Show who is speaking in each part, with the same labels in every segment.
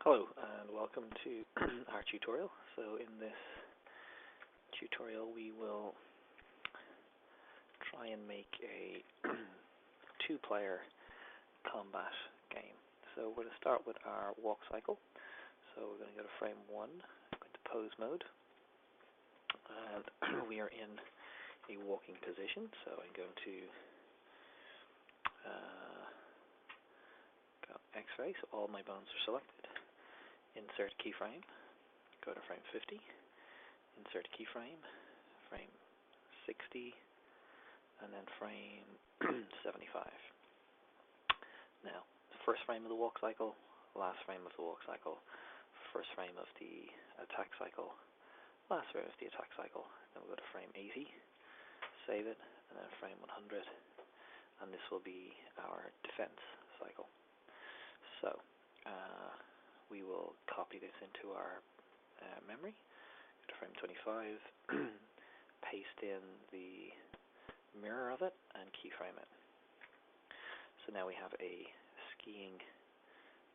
Speaker 1: Hello and welcome to our tutorial. So in this tutorial we will try and make a two-player combat game. So we're going to start with our walk cycle. So we're going to go to frame 1, go into pose mode, and we are in a walking position. So I'm going to go X-ray, so all my bones are selected. Insert keyframe, go to frame 50, insert keyframe, frame 60, and then frame 75. Now, the first frame of the walk cycle, last frame of the walk cycle, first frame of the attack cycle, last frame of the attack cycle. Then we'll go to frame 80, save it, and then frame 100, and this will be our defense cycle. So, we will copy this into our memory, go to frame 25, paste in the mirror of it, and keyframe it. So now we have a skiing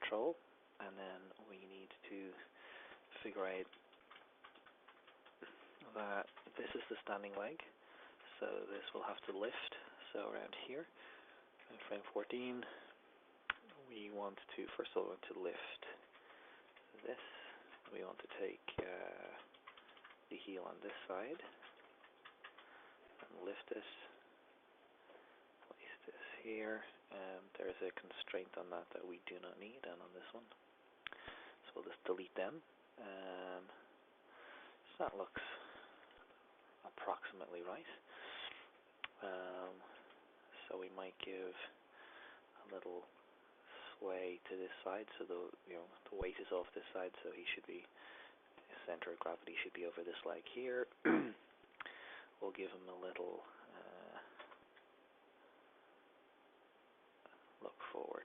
Speaker 1: troll, and then we need to figure out that this is the standing leg, so this will have to lift. So around here, in frame 14, we want to, first of all, lift this. We want to take the heel on this side and lift it, place this here, and there's a constraint on that we do not need, and on this one. So we'll just delete them. So that looks approximately right. So we might give a little way to this side, so the weight is off this side, so he should be, his center of gravity should be over this leg here. We'll give him a little look forward.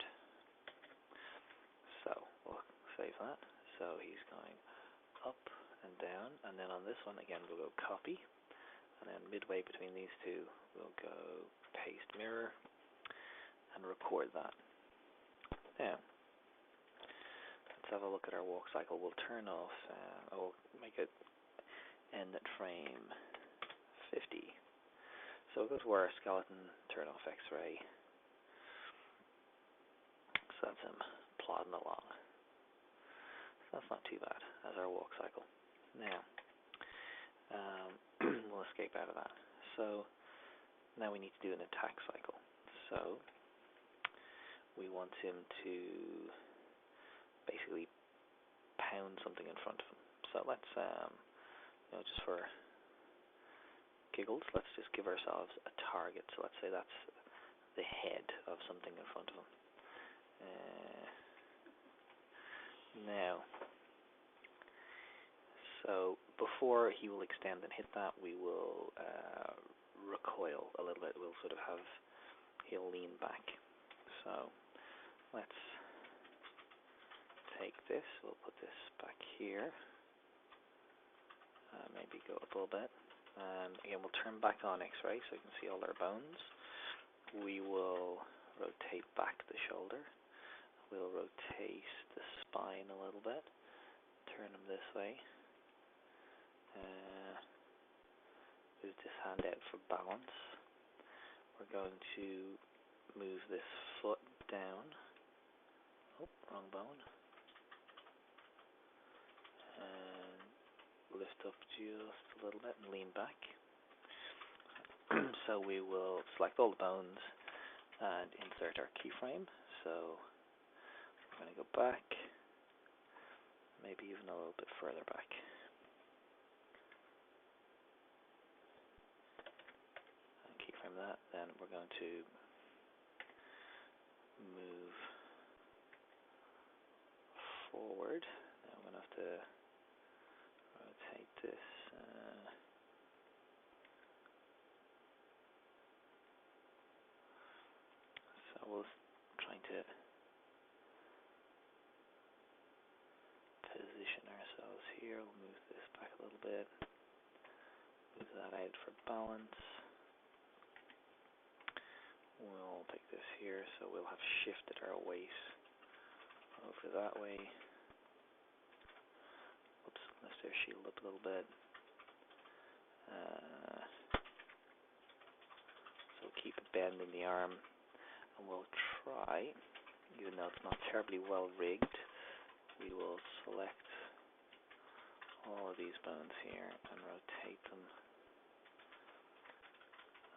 Speaker 1: So we'll save that. So he's going up and down, and then on this one again we'll go copy, and then midway between these two we'll go paste mirror and record that. Now, let's have a look at our walk cycle. We'll turn off, we'll make it end at frame 50. So we'll go to our skeleton, turn off X-ray. So that's him plodding along. So that's not too bad as our walk cycle. Now, we'll escape out of that. So now we need to do an attack cycle. So we want him to basically pound something in front of him. So let's, just for giggles, let's just give ourselves a target. So let's say that's the head of something in front of him. Now, so before he will extend and hit that, we will recoil a little bit. We'll sort of have, he'll lean back. So let's take this, we'll put this back here, maybe go up a little bit, and again we'll turn back on X-ray so you can see all our bones. We will rotate back the shoulder, we'll rotate the spine a little bit, turn him this way, move this hand out for balance. We're going to move this foot down. Oh, wrong bone. And lift up just a little bit and lean back. So we will select all the bones and insert our keyframe. So we're going to go back, maybe even a little bit further back. And keyframe that. Then we're going to move forward. Now I'm going to have to rotate this. So we'll trying to position ourselves here. We'll move this back a little bit. Move that out for balance. We'll take this here, so we'll have shifted our weight over that way. lift their shield up a little bit. So keep a bend in the arm, and we'll try, even though it's not terribly well rigged, we will select all of these bones here and rotate them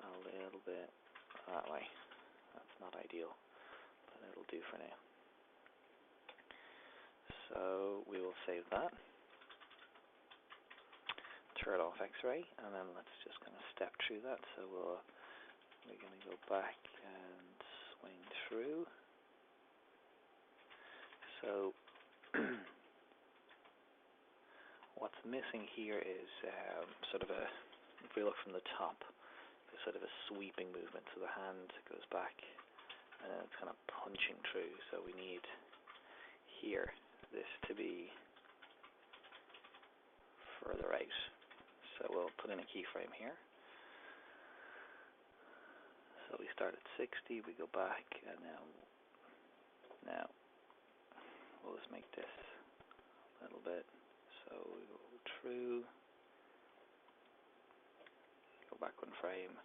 Speaker 1: a little bit that way. That's not ideal, but it'll do for now. So we will save that. Turn off X-ray, and then let's just kind of step through that. So we're going to go back and swing through. So what's missing here is sort of if we look from the top, there's sort of a sweeping movement. So the hand goes back, and then it's kind of punching through. So we need here this to be further out. So we'll put in a keyframe here. So we start at 60, we go back, and now we'll just make this a little bit. So we go through, go back one frame,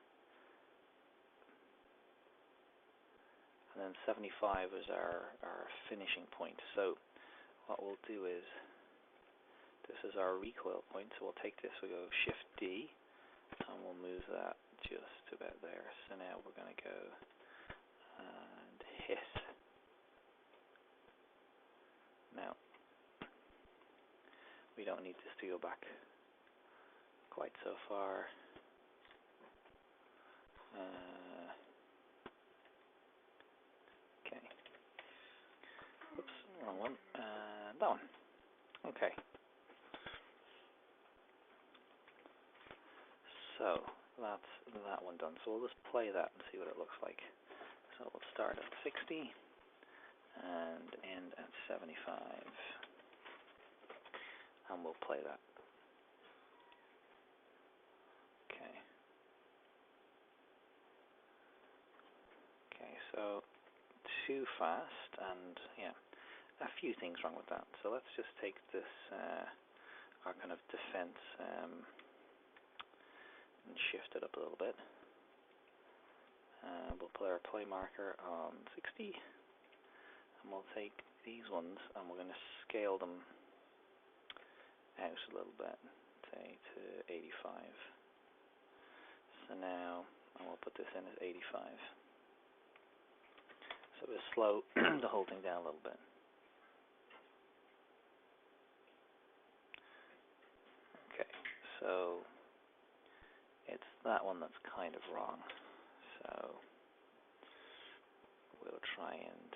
Speaker 1: and then 75 is our finishing point. So what we'll do is, this is our recoil point, so we'll take this, we'll go Shift D, and we'll move that just about there. So now we're going to go and hit. Now, we don't need this to go back quite so far. Okay. Oops, wrong one. That one. Okay. So that's that one done. So we'll just play that and see what it looks like. So we'll start at 60 and end at 75, and we'll play that. Okay. Okay, so too fast, and yeah, a few things wrong with that. So let's just take this, our kind of defense, and shift it up a little bit. We'll put our play marker on 60, and we'll take these ones and we're going to scale them out a little bit, say to 85. So now, and we'll put this in at 85. So we'll slow the whole thing down a little bit. Okay, so it's that one that's kind of wrong. So we'll try and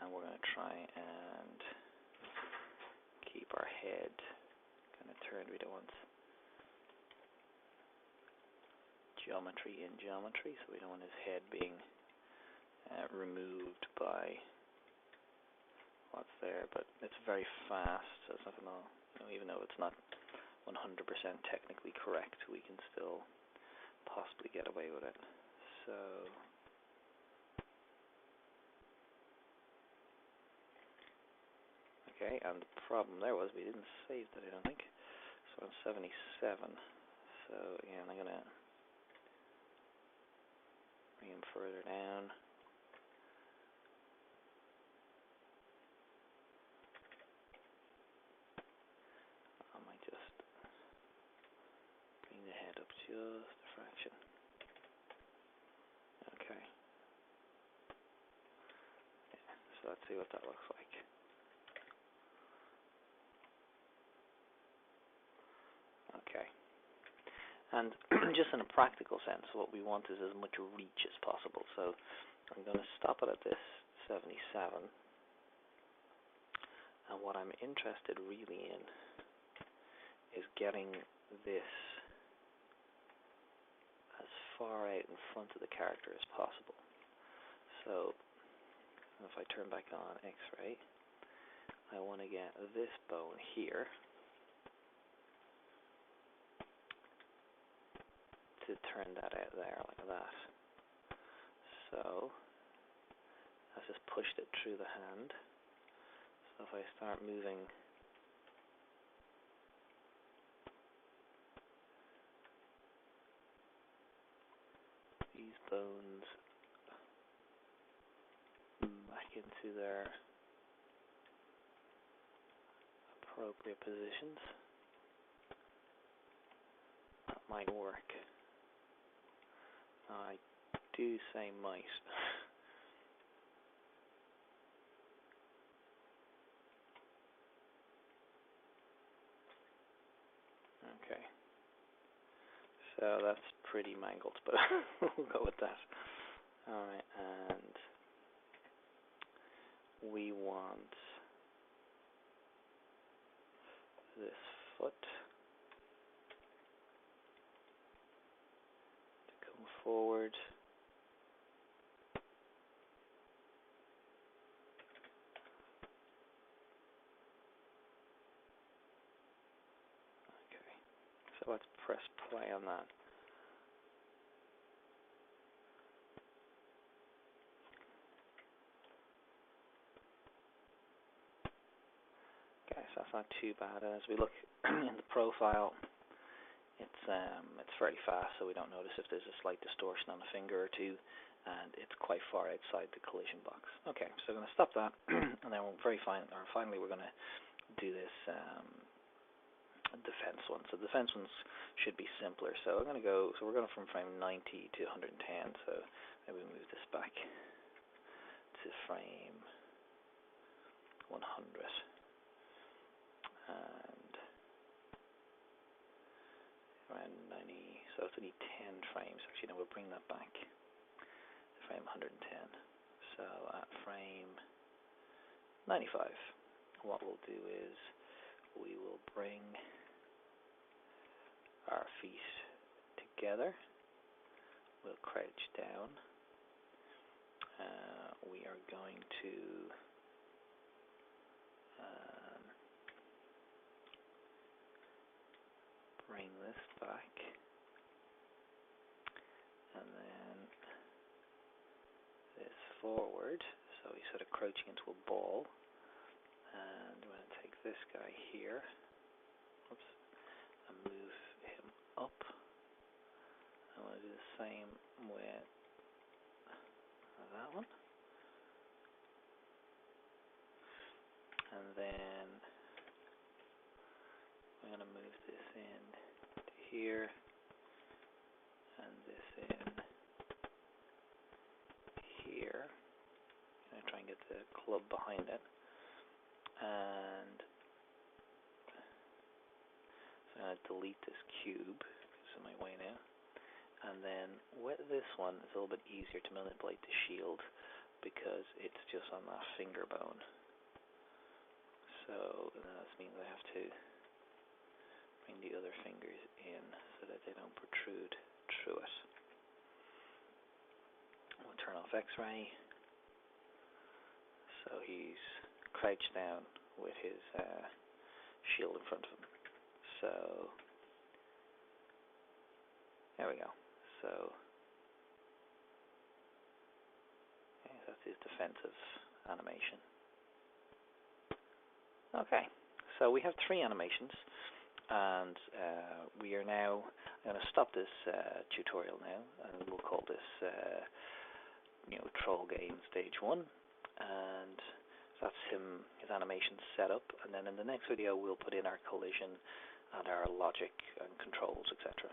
Speaker 1: and we're going to try and keep our head kind of turned. We don't want geometry in geometry, so we don't want his head being removed by what's there. But it's very fast, so it's not going to, even though it's not 100% technically correct, we can still possibly get away with it. So okay, and the problem there was we didn't save that, I don't think. So on 77. So again, I'm going to bring him further down. I might just bring the head up just a fraction. Okay. Yeah, so let's see what that looks like. Okay. And just in a practical sense, what we want is as much reach as possible. So I'm going to stop it at this 77. And what I'm interested really in is getting this as far out in front of the character as possible. So if I turn back on X-ray, I want to get this bone here to turn that out there like that. So I've just pushed it through the hand. So if I start moving these bones back into their appropriate positions, that might work. I do say might. Okay. So that's pretty mangled, but we'll go with that. Alright, and we want this foot to come forward. Okay, so let's press play on that. Okay, so that's not too bad. And as we look in the profile, it's fairly fast, so we don't notice if there's a slight distortion on a finger or two, and it's quite far outside the collision box. Okay, so we're going to stop that, and then finally we're going to do this defense one. So the defense ones should be simpler. So we're going to from frame 90 to 110. So maybe we move this back to frame 100. And around 90, so it's only 10 frames. Actually, no, we'll bring that back to frame 110. So at frame 95, what we'll do is we will bring our feet together. We'll crouch down. We are going to bring this back, and then this forward, so he's sort of crouching into a ball, and I'm going to take this guy here, oops, and move him up. I want to do the same with that one, and then I'm going to move this in to here, and this in here. I'm going to try and get the club behind it, and so I'm going to delete this cube because it's in my way now. And then with this one, it's a little bit easier to manipulate the shield because it's just on that finger bone. So that means I have to bring the other fingers in so that they don't protrude through it. We'll turn off X-ray. So he's crouched down with his shield in front of him. So there we go. So okay, that's his defensive animation. Okay, so we have 3 animations, and we are now going to stop this tutorial now, and we'll call this Troll Game Stage 1, and that's his animation set up, and then in the next video we'll put in our collision and our logic and controls, etc.